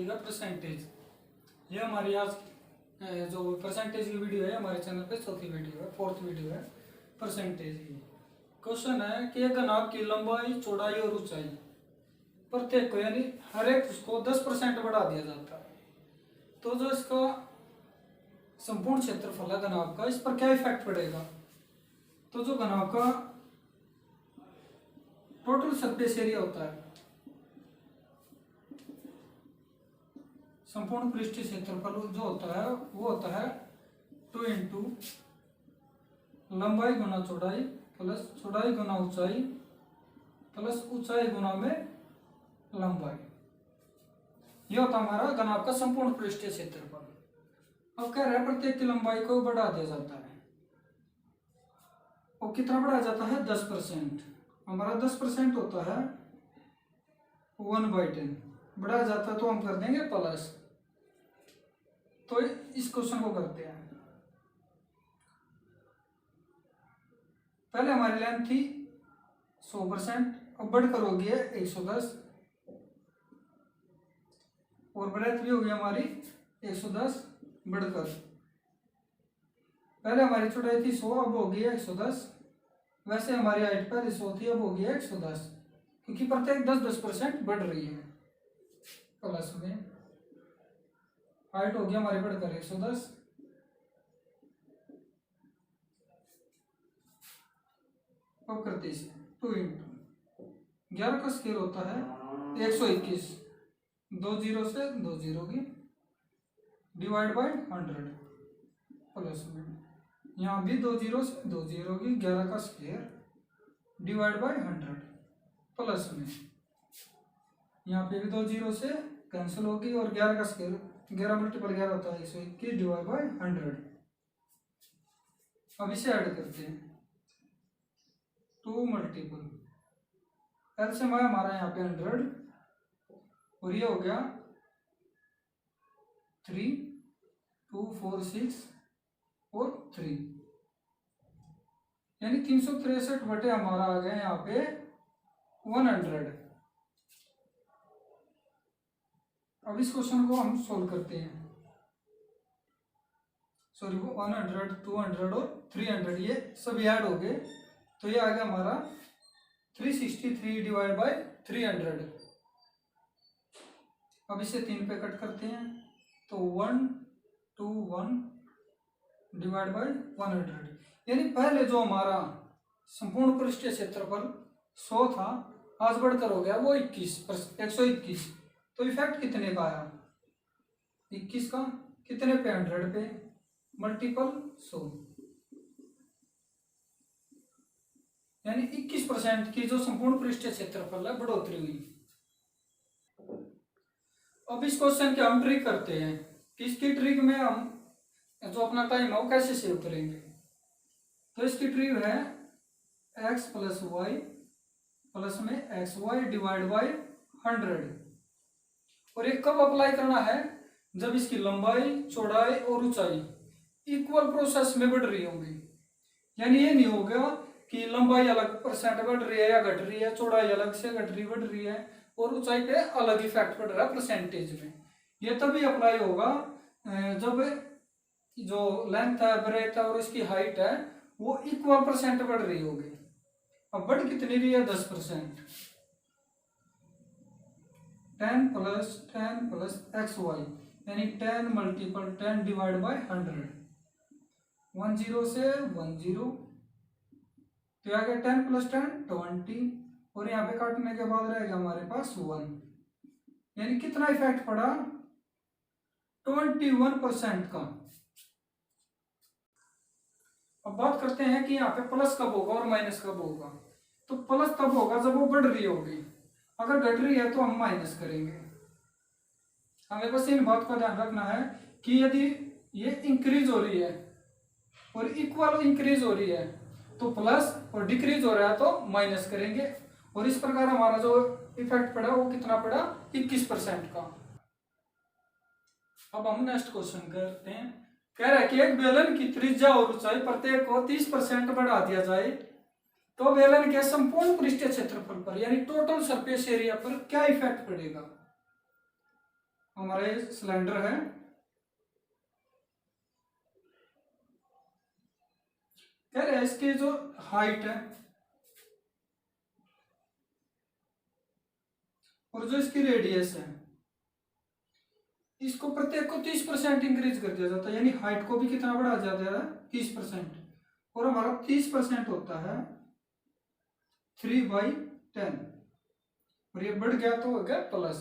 घटेगा परसेंटेज। ये हमारी आज जो परसेंटेज की वीडियो है हमारे चैनल पे चौथी वीडियो है, फोर्थ वीडियो है परसेंटेज की। क्वेश्चन है कि एक घनाभ की लंबाई, चौड़ाई और ऊंचाई प्रत्येक को यानी हर एक उसको 10% बढ़ा दिया जाता है, तो जो इसका संपूर्ण क्षेत्रफल है घनाभ का, इस पर क्या इफेक्ट पड़ेगा। तो जो घनाभ का टोटल सरफेस एरिया होता है, संपूर्ण पृष्ठीय क्षेत्रफल जो होता है वो होता है 2 इंटू लंबाई गुना चौड़ाई प्लस चौड़ाई गुना ऊंचाई प्लस ऊंचाई गुना में लंबाई। यह होता है हमारा घनाभ का संपूर्ण पृष्ठीय क्षेत्रफल। अब कह रहे हैं प्रत्येक की लंबाई को बढ़ा दिया जाता है, और कितना बढ़ाया जाता है 10%। हमारा 10% होता है 1/10 बढ़ाया जाता है, तो हम कर देंगे प्लस। तो इस क्वेश्चन को करते हैं। पहले हमारी लेंथ थी 100%, अब बढ़कर हो गई है 110, और ब्रेथ भी हो गई हमारी 110 बढ़कर। पहले हमारी चौड़ाई थी 100, अब हो गई है 110। वैसे हमारी हाइट पहले 100 थी, अब हो गई है 110, क्योंकि प्रत्येक 10% बढ़ रही है। प्लस में हाइट हो गई हमारी बढ़कर 110। अब करते इसे 2 इंटू 11 का स्केयर होता है 121, 2 जीरो से 2 जीरो की डिवाइड बाय 100 प्लस में यहाँ भी 2 जीरो से 2 जीरो की 11 का स्केयर डिवाइड बाय 100 प्लस में यहाँ पे भी 2 जीरो से कैंसिल होगी, और 11 का स्केयर 11 मल्टीपल 11 होता है 121 डिवाइड बाय 100। अब इसे ऐड करते हैं 2 मल्टीपल एलसीएम है हमारा यहाँ पे 100, और ये हो गया 3 2 4 6 और 3, यानी 363 बटे हमारा आ गया यहाँ पे 100। अब इस क्वेश्चन को हम सोल्व करते हैं। सॉरी, 100 200 और 300 ये सभी ऐड हो गए, तो ये आ गया हमारा 363 डिवाइड बाय 300। अब इसे 3 पे कट करते हैं, तो 121 डिवाइड बाय 100, यानी पहले जो हमारा संपूर्ण पृष्ठीय क्षेत्रफल 100 था, आज बढ़कर हो गया वो 121। तो इफेक्ट कितने का आया 21 का, कितने पे 100 पे मल्टीपल 100, यानी 21% की जो संपूर्ण पृष्ठीय क्षेत्रफल है बढ़ोतरी हुई। अब इस क्वेश्चन की हम ट्रिक करते हैं कि इसकी ट्रिक में हम जो अपना टाइम है वो कैसे सेव करेंगे। तो इसकी ट्रिक है x प्लस वाई प्लस में xy डिवाइड बाई 100, और ये कब अप्लाई करना है, जब इसकी लंबाई चौड़ाई और ऊंचाई इक्वल प्रोसेस में बढ़ रही होंगी। यानी ये नहीं होगा कि लंबाई अलग परसेंट बढ़ रही है या घट रही है, चौड़ाई अलग से घट रही बढ़ रही है, और ऊंचाई पे अलग इफेक्ट पड़ रहा है परसेंटेज में। ये तभी अप्लाई होगा जब जो लेंथ है, ब्रेथ है और इसकी हाइट है वो इक्वल परसेंट बढ़ रही होगी। अब बढ़ कितनी रही है 10%, 10 प्लस xy, यानी 10 मल्टीपल 10 डिवाइड बाय 100, 10 से 10, तो आ गया 10 प्लस 10 20, और यहाँ पे काटने के बाद रहेगा हमारे पास 1, यानी कितना इफेक्ट पड़ा 21% का। अब बात करते हैं कि यहाँ पे प्लस कब होगा और माइनस कब होगा। तो प्लस तब होगा जब वो बढ़ रही होगी, अगर घट रही है तो हम माइनस करेंगे। हमें बस इन बात का ध्यान रखना है कि यदि ये इंक्रीज हो रही है और इक्वल इंक्रीज हो रही है तो प्लस, और डिक्रीज हो रहा है तो माइनस करेंगे। और इस प्रकार हमारा जो इफेक्ट पड़ा वो कितना पड़ा 21% का। अब हम नेक्स्ट क्वेश्चन करते हैं। कह रहा है कि एक बेलन की त्रिज्या और ऊंचाई प्रत्येक को 30% बढ़ा दिया जाए तो बेलन के संपूर्ण पृष्ठीय क्षेत्रफल पर यानी टोटल सरफेस एरिया पर क्या इफेक्ट पड़ेगा। हमारा ये सिलेंडर है, कह रहे हैं इसकी जो हाइट है और जो इसकी रेडियस है, इसको प्रत्येक को 30% इंक्रीज कर दिया जाता है, यानी हाइट को भी कितना बढ़ा जाता है 30%, और हमारा 30% होता है 3/10, और ये बढ़ गया तो हो गया प्लस,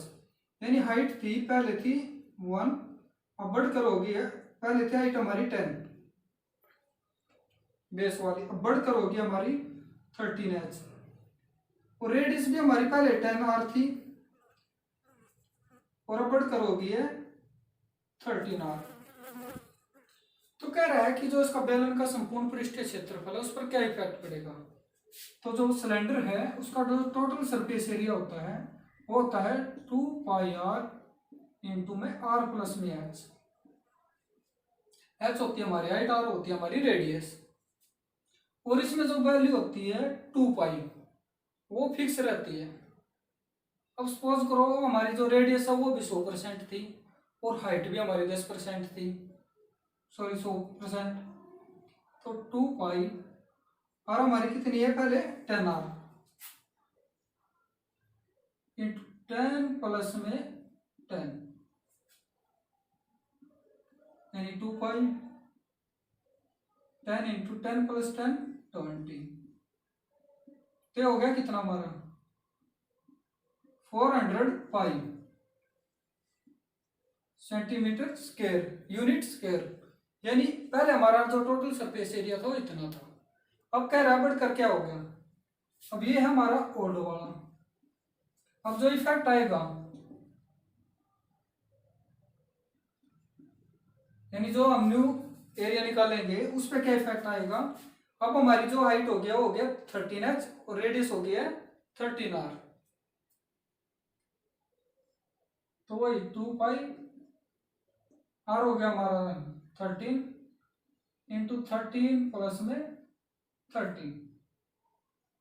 यानी हाइट थी पहले थी 1, अब बढ़कर होगी है, पहले थी हाइट हमारी 10 बेस वाली, अब बढ़कर होगी हमारी 13h, और रेडियस भी हमारी पहले 10r थी और अब बढ़कर होगी है 13r। तो कह रहा है कि जो इसका बेलन का संपूर्ण पृष्ठीय क्षेत्रफल है उस पर क्या इफेक्ट पड़ेगा। तो जो सिलेंडर है उसका जो टोटल सरफेस एरिया होता है वो होता है 2πr इंटू में r प्लस में h। h होती है हमारी हाइट, r होती है हमारी रेडियस, और इसमें जो वैल्यू होती है 2π वो फिक्स रहती है। अब सपोज करो हमारी जो रेडियस है वो भी 100% थी और हाइट भी हमारी 10% थी, सॉरी 100%, तो 2π और हमारी कितनी है पहले 10r इंटू 10 प्लस में 10, यानी 2π 10 इंटू 10 प्लस 10 20, तो हो गया कितना हमारा 400π सेंटीमीटर स्क्वायर यूनिट स्क्वायर, यानी पहले हमारा जो टोटल सरफेस एरिया था वो इतना था। अब क्या बढ़ कर क्या हो गया, अब ये है हमारा ओल्ड वाला। अब जो इफेक्ट आएगा, यानी जो हम न्यू एरिया निकालेंगे उस पर क्या इफेक्ट आएगा। अब हमारी जो हाइट हो गया 13h और रेडियस हो गया 13r, तो वही 2π r हो गया हमारा 13 इंटू 13 प्लस में 30,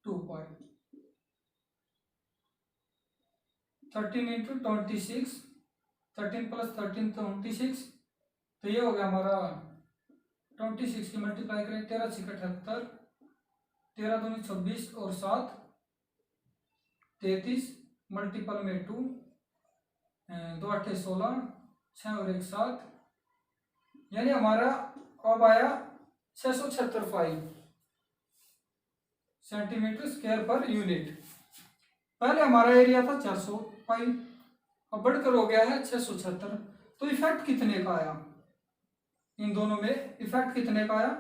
2π 13 इंटू 26, 13 प्लस 13 26, तो ये हो गया हमारा 26 की मल्टीप्लाई करें 13 6 78, 13 दूनी 26 और 7 33, मल्टीपल में 2, 2 8 16, 6 और 1 7, यानी हमारा अब आया 676 सेंटीमीटर स्क्वायर पर यूनिट। पहले हमारा एरिया था 400π, अब बढ़कर हो गया है 676। तो इफेक्ट कितने का आया, इन दोनों में इफेक्ट कितने का आया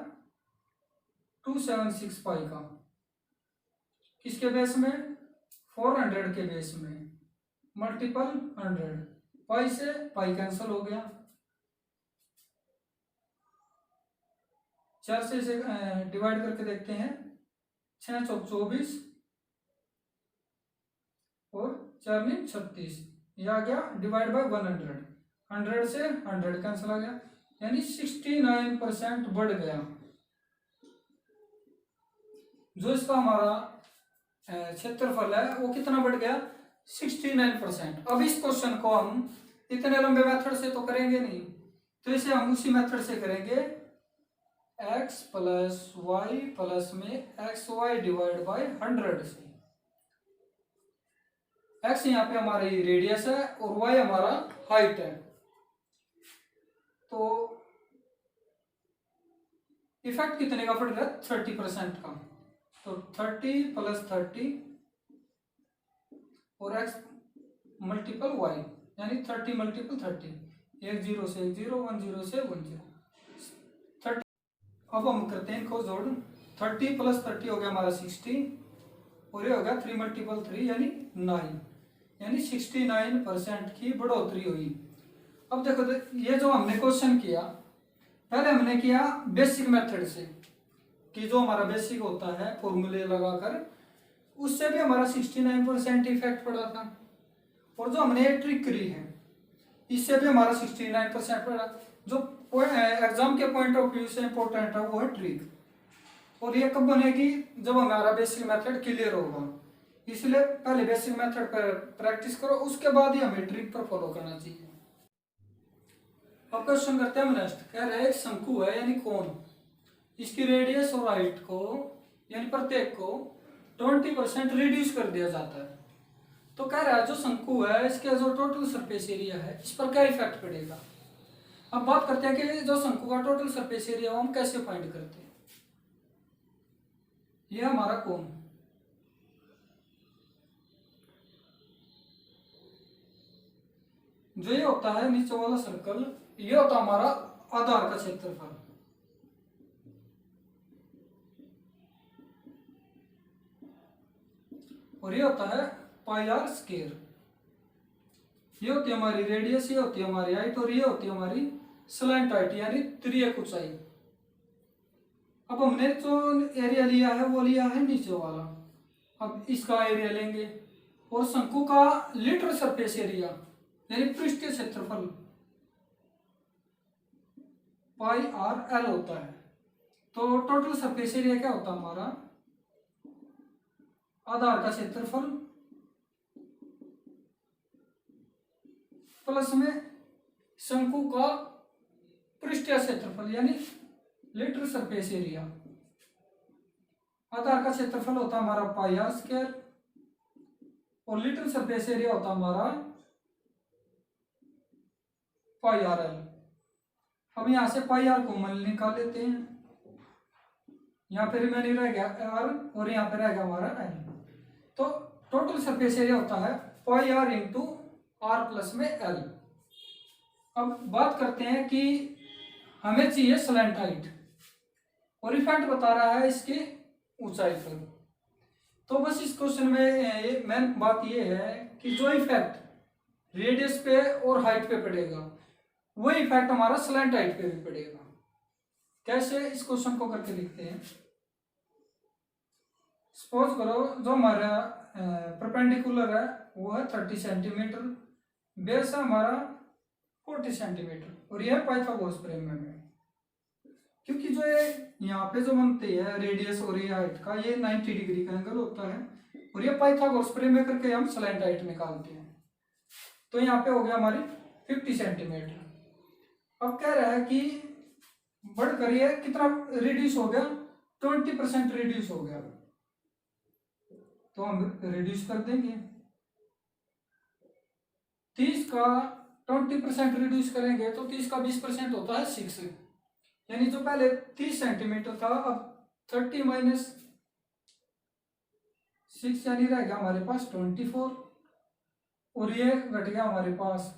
276π का, किसके बेस में 400 के बेस में, मल्टीपल 100, पाई से पाई कैंसिल हो गया, 4 से इसे डिवाइड करके देखते हैं, 6 चौक 24 और 4 में 36, यह आ गया डिवाइड बाय 100, 100 से 100 कैंसिल आ गया, यानी 69% बढ़ गया। जो इसका हमारा क्षेत्रफल है वो कितना बढ़ गया 69%। अब इस क्वेश्चन को हम इतने लंबे मेथड से तो करेंगे नहीं, तो इसे हम उसी मेथड से करेंगे, x प्लस वाई प्लस में एक्स वाई डिवाइड बाई 100 से। x यहाँ पे हमारी रेडियस है और y हमारा हाइट है, तो इफेक्ट कितने का पड़ रहा है 30% का, तो 30 प्लस 30 और x मल्टीपल y, यानी 30 मल्टीपल 30, 1 0 से 1 0, 1 0 से 1 0, 30। अब हम करते हैं इनको जोड़, 30 प्लस 30 हो गया हमारा 60 और ये हो गया 3 मल्टीपल 3 यानी 9, यानी 69% की बढ़ोतरी हुई। अब देखो ये जो हमने क्वेश्चन किया, पहले हमने किया बेसिक मेथड से, कि जो हमारा बेसिक होता है फॉर्मूले लगाकर, उससे भी हमारा 69% इफेक्ट पड़ा था, और जो हमने ट्रिक करी है इससे भी हमारा 69% पड़ा। जो एग्जाम के पॉइंट ऑफ व्यू से इंपॉर्टेंट है वो है ट्रिक, और ये कब बनेगी जब हमारा बेसिक मेथड क्लियर होगा, इसलिए पहले बेसिक मेथड पर प्रैक्टिस करो, उसके बाद ही हमें ट्रिक पर फॉलो करना चाहिए। अब क्वेश्चन करते हैं नेक्स्ट। कह रहे हैं एक शंकु है यानी कोन, इसकी रेडियस और हाइट को यानी प्रत्येक को 20% रिड्यूस कर दिया जाता है। तो कह रहा है जो शंकु है इसके जो टोटल सरफेस एरिया है इस पर क्या इफेक्ट पड़ेगा। अब बात करते हैं कि जो शंकु का टोटल सरफेस एरिया हम कैसे फाइंड करते हैं। यह हमारा कोन, जो ये होता है नीचे वाला सर्कल, ये होता है हमारा आधार का क्षेत्रफल। और ये होता है पाई आर स्क्वायर। ये होती है हमारी रेडियस, ये होती है हमारी हाइट और ये होती है हमारी स्लैंट हाइट यानी तिर्यक ऊंचाई। अब हमने जो एरिया लिया है वो लिया है नीचे वाला। अब इसका एरिया लेंगे और शंकु का लीटर सरफेस एरिया यानी पृष्ठीय क्षेत्रफल पाई आर एल होता है। तो टोटल सरफेस एरिया क्या होता है हमारा, आधार का क्षेत्रफल प्लस में शंकु का पृष्ठीय क्षेत्रफल यानी लीटर सरफेस एरिया। आधार का क्षेत्रफल होता है हमारा पाई आर स्क्वायर और लीटर सरफेस एरिया होता है हमारा पाई आर एल। हम यहां से पाई आर कॉमन निकाल लेते हैं, यहाँ पे रिमेनिंग रह गया आर और यहाँ पे रह गया हमारा एल। तो टोटल सरफेस एरिया होता है पाई आर इंटू आर प्लस में एल। अब बात करते हैं कि हमें चाहिए स्लैंट हाइट और इफेक्ट बता रहा है इसकी ऊंचाई पर। तो बस इस क्वेश्चन में मेन बात ये है कि जो इफेक्ट रेडियस पे और हाइट पे पड़ेगा वो इफेक्ट हमारा स्लैंट हाइट पे भी पड़ेगा। कैसे, इस क्वेश्चन को करके लिखते हैं। सपोज करो जो हमारा परपेंडिकुलर है वो है 30 सेंटीमीटर, बेस है हमारा 40 सेंटीमीटर और यह पाइथागोरस प्रमेय में। क्योंकि जो ये यहाँ पे जो बनती है रेडियस और ये हाइट का ये 90 डिग्री का एंगल होता है और ये पाइथागोरस प्रमेय करके हम स्लैंट हाइट निकालते हैं। तो यहाँ पे हो गया हमारी 50 सेंटीमीटर। अब कह रहा है कि बढ़कर ये कितना रिड्यूस हो गया, 20% रिड्यूस हो गया। तो हम रिड्यूस कर देंगे 30 का 20% रिड्यूस करेंगे तो 30 का 20% होता है 6, यानी जो पहले 30 सेंटीमीटर था अब 30 माइनस 6 यानी रह गया हमारे पास 24 और ये घट गया हमारे पास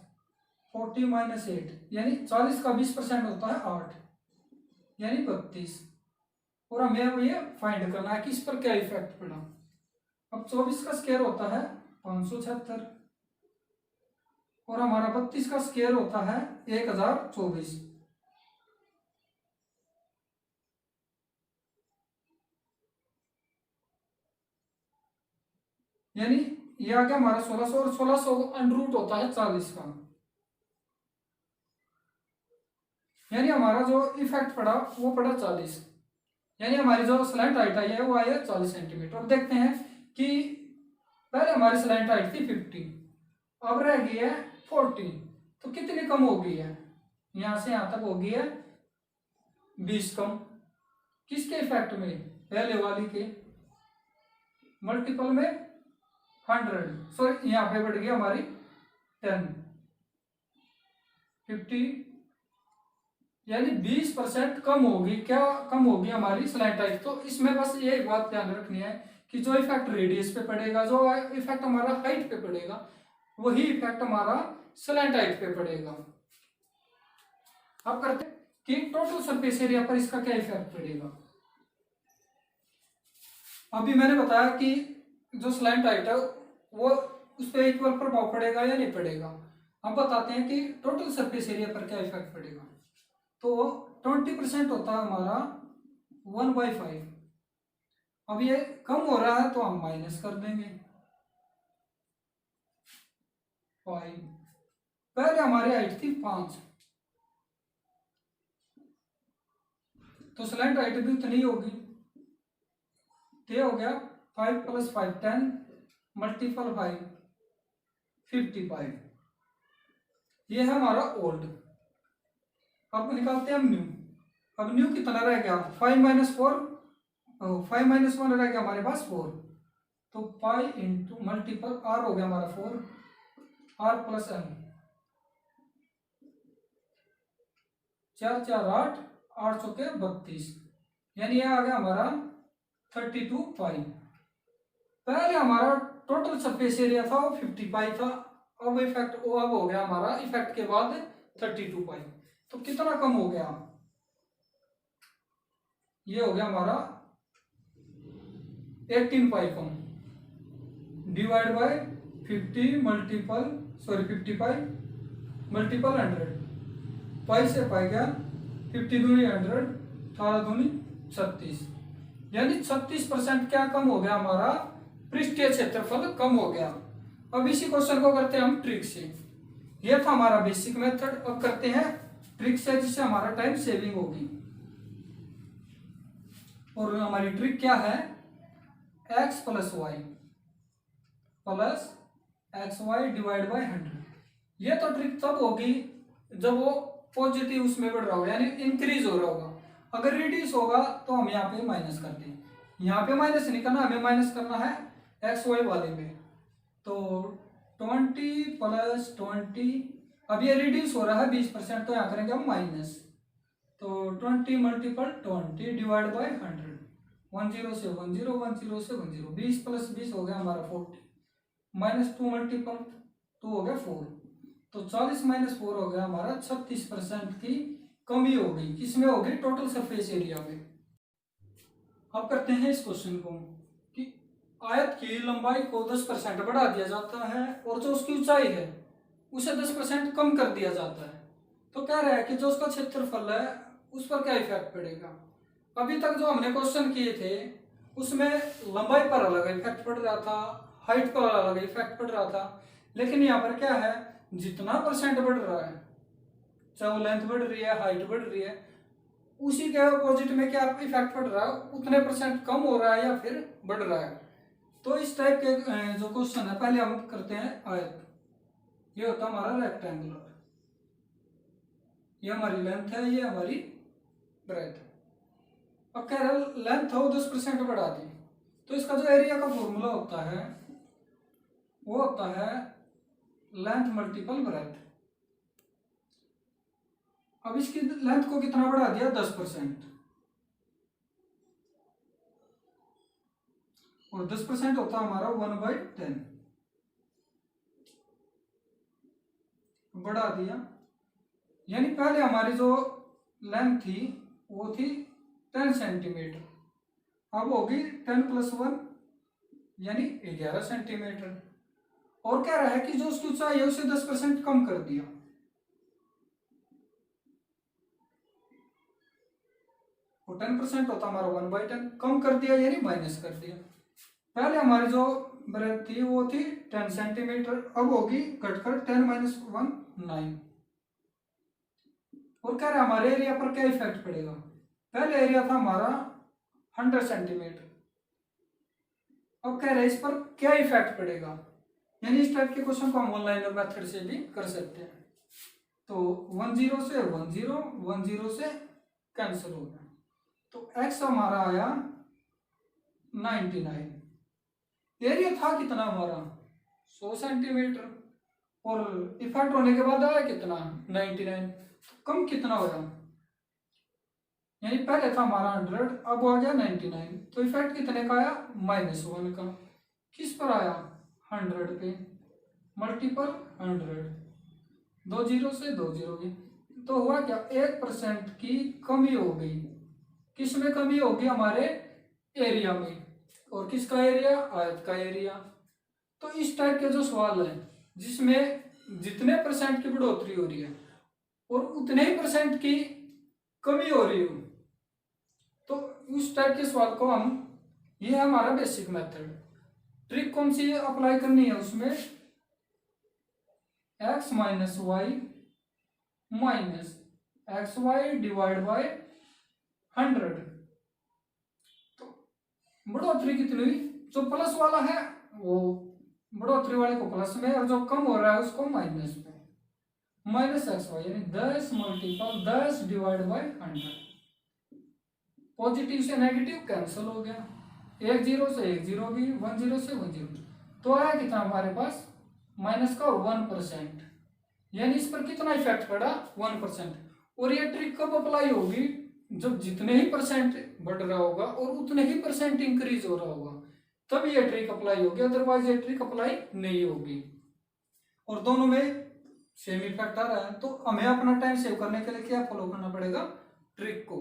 40 माइनस 8 यानी 40 का 20% होता है 8 यानी 32। और हमें ये फाइंड करना है कि इस पर क्या इफेक्ट पड़ा। अब 24 का स्क्वायर होता है 576 और हमारा 32 का स्क्वायर होता है 1024। यानी ये आ गया हमारा 1600 और 1600 अंडर रूट होता है 40 का। यानी हमारा जो इफेक्ट पड़ा वो पड़ा 40, यानी हमारी जो स्लैंट हाइट आई है वो आई है 40 सेंटीमीटर। अब देखते हैं कि पहले हमारी स्लैंट हाइट थी 50, अब रह गई है 40, तो कितनी कम हो गई है, यहां से यहां तक हो गई है 20 कम। किसके इफेक्ट में, पहले वाली के मल्टीपल में 100, सॉरी यहाँ पे बढ़ गई हमारी 10, 50 यानी 20% कम होगी। क्या कम होगी हमारी स्लैंट हाइट। तो इसमें बस ये एक बात ध्यान रखनी है कि जो इफेक्ट रेडियस पे पड़ेगा, जो इफेक्ट हमारा हाइट पे पड़ेगा, वही इफेक्ट हमारा स्लैंट हाइट पे पड़ेगा। अब करते हैं कि टोटल सरफेस एरिया पर इसका क्या इफेक्ट पड़ेगा। अभी मैंने बताया कि जो स्लैंट हाइट है वो उस पर इक्वल प्रभाव पड़ेगा या नहीं पड़ेगा। अब बताते हैं कि टोटल सरफेस एरिया पर क्या इफेक्ट पड़ेगा। तो 20% होता है हमारा 1/5। अब ये कम हो रहा है तो हम माइनस कर देंगे 5। पहले हमारी हाइट थी 5 तो स्लैंट हाइट भी उतनी होगी। तो हो गया 5 + 5 10 मल्टीपल 5 55। ये है हमारा ओल्ड। अब निकालते हैं हम न्यू। अब न्यू कितना रह गया, 5 माइनस 4, 5 माइनस 1 रह गया हमारे पास 4, तो पाई इंटू मल्टीपल आर हो गया हमारा 4, आर प्लस एम, 4 4 8, 8 चौके 32, यानी ये आ गया हमारा 32 पाई। पहले हमारा टोटल सरफेस एरिया था वो 50 पाई था, अब इफेक्ट वो अब हो गया हमारा इफेक्ट के बाद 32 पाई। तो कितना कम हो गया, ये हो गया हमारा 18 पाई कम, divide by 50 multiple 50 pi multiple 100, pi से पाई गया 50 दूनी 100, 18 दूनी 36, यानी 36% क्या कम हो गया हमारा पृष्ठीय क्षेत्रफल कम हो गया। अब इसी क्वेश्चन को करते हैं हम ट्रिक से। यह था हमारा बेसिक मेथड, अब करते हैं ट्रिक से जिससे हमारा टाइम सेविंग होगी। और हमारी ट्रिक क्या है, x plus y divide by 100। ये तो ट्रिक तब होगी जब वो पॉजिटिव उसमें बढ़ रहा हो, यानी इंक्रीज हो रहा होगा। अगर रिड्यूस होगा तो हम यहाँ पे माइनस करते हैं, यहाँ पे माइनस नहीं करना, हमें माइनस करना है एक्स वाई वाले में। तो 20 प्लस 20, अब ये रिड्यूस हो रहा है 20%, तो यहाँ करेंगे हम माइनस, तो 20 मल्टीपल 20 डिवाइड बाय 100, 10 से 10, 10 से 10, 20 प्लस 20 हो गया हमारा 40, माइनस 2 मल्टीपल 2 हो गया 4, तो 40 माइनस 4 हो गया हमारा 36% की कमी हो गई। किसमें हो गई, टोटल सरफेस एरिया में। अब करते हैं इस क्वेश्चन को कि आयत की लंबाई को 10% बढ़ा दिया जाता है और जो उसकी ऊंचाई है उसे 10% कम कर दिया जाता है। तो कह रहा है कि जो उसका क्षेत्रफल है उस पर क्या इफेक्ट पड़ेगा। अभी तक जो हमने क्वेश्चन किए थे उसमें लंबाई पर अलग इफेक्ट पड़ रहा था, हाइट पर अलग इफेक्ट पड़ रहा था, लेकिन यहाँ पर क्या है, जितना परसेंट बढ़ रहा है, चाहे वो लेंथ बढ़ रही है, हाइट बढ़ रही है, उसी के अपोजिट में क्या इफेक्ट पड़ रहा है, उतने परसेंट कम हो रहा है या फिर बढ़ रहा है। तो इस टाइप के जो क्वेश्चन है, पहले हम करते हैं आयत। ये होता है हमारा रेक्टेंगुलर, ये हमारी लेंथ है, ये हमारी ब्रेथ है। अब कह रहा है लेंथ हो 10% बढ़ा दी, तो इसका जो एरिया का फॉर्मूला होता है वो होता है लेंथ मल्टीपल ब्रेथ। अब इसकी लेंथ को कितना बढ़ा दिया, 10%, और 10% होता है हमारा 1/10, बढ़ा दिया। यानी पहले हमारी जो लेंथ थी वो थी 10 सेंटीमीटर, अब होगी 10 प्लस 1 यानी 11 सेंटीमीटर। और कह रहा है कि जो उसकी ऊंचाई है उसे 10% कम कर दिया, वो 10% होता हमारा 1/10, कम कर दिया यानी माइनस कर दिया। पहले हमारी जो ब्रेथ थी वो थी 10 सेंटीमीटर, अब होगी घटकर 10 माइनस 1 9। और कह रहा है हमारे एरिया पर क्या इफेक्ट पड़ेगा। पहले एरिया था हमारा 100 सेंटीमीटर, अब कह रहे हैं इस पर क्या इफेक्ट पड़ेगा। यानी इस टाइप के क्वेश्चन को हम ऑनलाइन मेथड से भी कर सकते हैं। तो 10 से 10 से कैंसिल हो गया, तो x हमारा आया 99। एरिया था कितना हमारा 100 सेंटीमीटर, और इफेक्ट होने के बाद आया कितना 99, तो कम कितना हो रहा, यानी पहले था हमारा 100, अब आ गया 99, तो इफेक्ट कितने का आया -1 का। किस पर आया 100 पे, मल्टीपल 100, 2 0 से 2 0 गई, तो हुआ क्या 1% की कमी हो गई। किस में कमी होगी, हमारे एरिया में। और किसका एरिया, आयत का एरिया। तो इस टाइप के जो सवाल है जिसमें जितने परसेंट की बढ़ोतरी हो रही है और उतने ही परसेंट की कमी हो रही हो, तो उस टाइप के सवाल को हम, ये है हमारा बेसिक मेथड। ट्रिक कौन सी अप्लाई करनी है उसमें, x minus y minus x y divide by 100। तो बढ़ोतरी कितनी हुई, जो प्लस वाला है वो बढ़ोतरी वाले को प्लस में, और जो कम हो रहा है उसको माइनस में। माइनस एक्स वाई, यानी 10 मल्टीपल 10 डिवाइड बाई 100। पॉजिटिव से नेगेटिव कैंसिल हो गया, एक जीरो से एक जीरो भी, 1 जीरो से 1 जीरो, तो आया कितना हमारे पास माइनस का 1%, यानी इस पर कितना इफेक्ट पड़ा 1%। और ये ट्रिक कब अप्लाई होगी, जब जितने ही परसेंट बढ़ रहा होगा और उतने ही परसेंट इंक्रीज हो रहा होगा, तब ये ट्रिक अप्लाई होगी, अदरवाइज ये ट्रिक अप्लाई नहीं होगी। और दोनों में सेम इफेक्ट आ रहा है, तो हमें अपना टाइम सेव करने के लिए क्या फॉलो करना पड़ेगा, ट्रिक को।